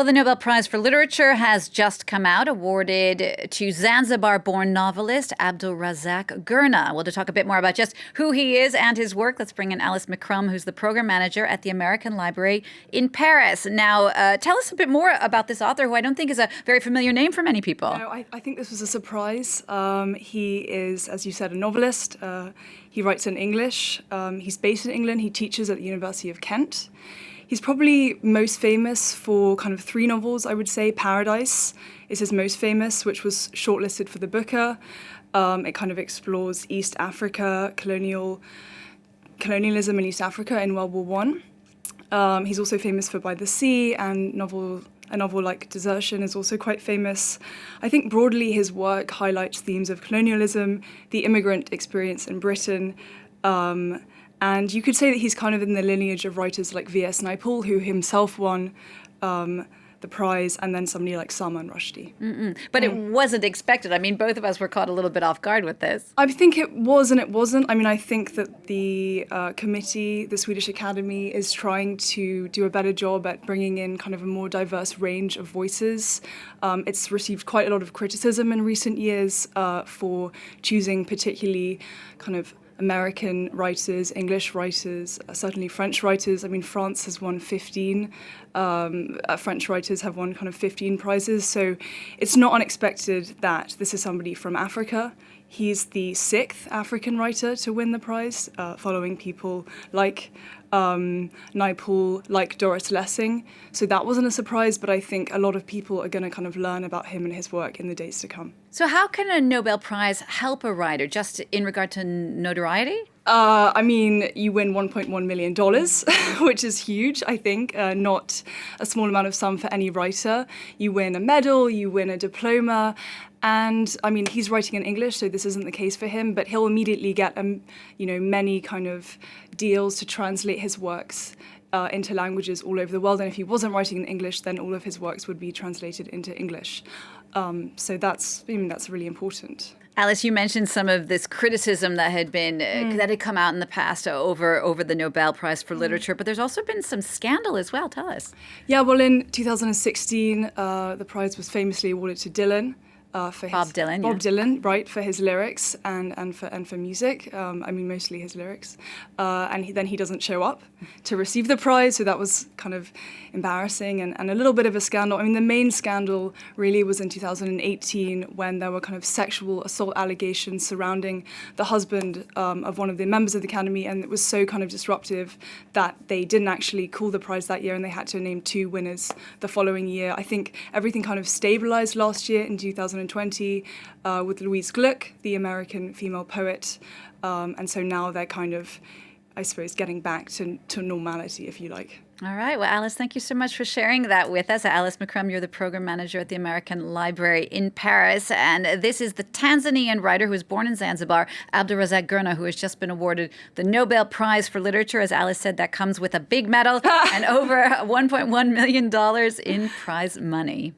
Well, the Nobel Prize for Literature has just come out, awarded to Zanzibar-born novelist Abdulrazak Gurnah. Well, to talk a bit more about just who he is and his work, let's bring in Alice McCrum, who's the program manager at the American Library in Paris. Now, tell us a bit more about this author, who I don't think is a very familiar name for many people. No, I think this was a surprise. He is, as you said, a novelist. He writes in English. He's based in England. He teaches at the University of Kent. He's probably most famous for kind of three novels, I would say. Paradise is his most famous, which was shortlisted for the Booker. It kind of explores East Africa, colonialism in East Africa in World War One. He's also famous for By the Sea, and a novel like Desertion is also quite famous. I think broadly his work highlights themes of colonialism, the immigrant experience in Britain, and you could say that he's kind of in the lineage of writers like V.S. Naipaul, who himself won the prize, and then somebody like Salman Rushdie. But it wasn't expected. I mean, both of us were caught a little bit off guard with this. I think it was and it wasn't. I mean, I think that the committee, the Swedish Academy, is trying to do a better job at bringing in kind of a more diverse range of voices. It's received quite a lot of criticism in recent years for choosing particularly kind of American writers, English writers, certainly French writers. I mean, France has won 15. French writers have won kind of 15 prizes. So it's not unexpected that this is somebody from Africa. He's the 6th African writer to win the prize, following people like Naipaul, like Doris Lessing. So that wasn't a surprise, but I think a lot of people are going to kind of learn about him and his work in the days to come. So how can a Nobel Prize help a writer, just in regard to notoriety? I mean, you win $1.1 million, which is huge, I think, not a small amount of sum for any writer. You win a medal, you win a diploma, and I mean, he's writing in English, so this isn't the case for him, but he'll immediately get, many kind of deals to translate his works into languages all over the world. And if he wasn't writing in English, then all of his works would be translated into English. So that's really important. Alice, you mentioned some of this criticism that had been that had come out in the past over the Nobel Prize for Literature, but there's also been some scandal as well. Tell us. Yeah, well, in 2016, the prize was famously awarded to Dylan. For Bob Dylan, right, for his lyrics and for music. I mean, mostly his lyrics. And then he doesn't show up to receive the prize, so that was kind of embarrassing and a little bit of a scandal. I mean, the main scandal really was in 2018 when there were kind of sexual assault allegations surrounding the husband of one of the members of the Academy, and it was so kind of disruptive that they didn't actually call the prize that year, and they had to name 2 winners the following year. I think everything kind of stabilized last year in 2020 with Louise Gluck, the American female poet. And so now they're kind of, I suppose, getting back to normality, if you like. All right. Well, Alice, thank you so much for sharing that with us. Alice McCrum, you're the program manager at the American Library in Paris. And this is the Tanzanian writer who was born in Zanzibar, Abdulrazak Gurnah, who has just been awarded the Nobel Prize for Literature. As Alice said, that comes with a big medal and over $1.1 million in prize money.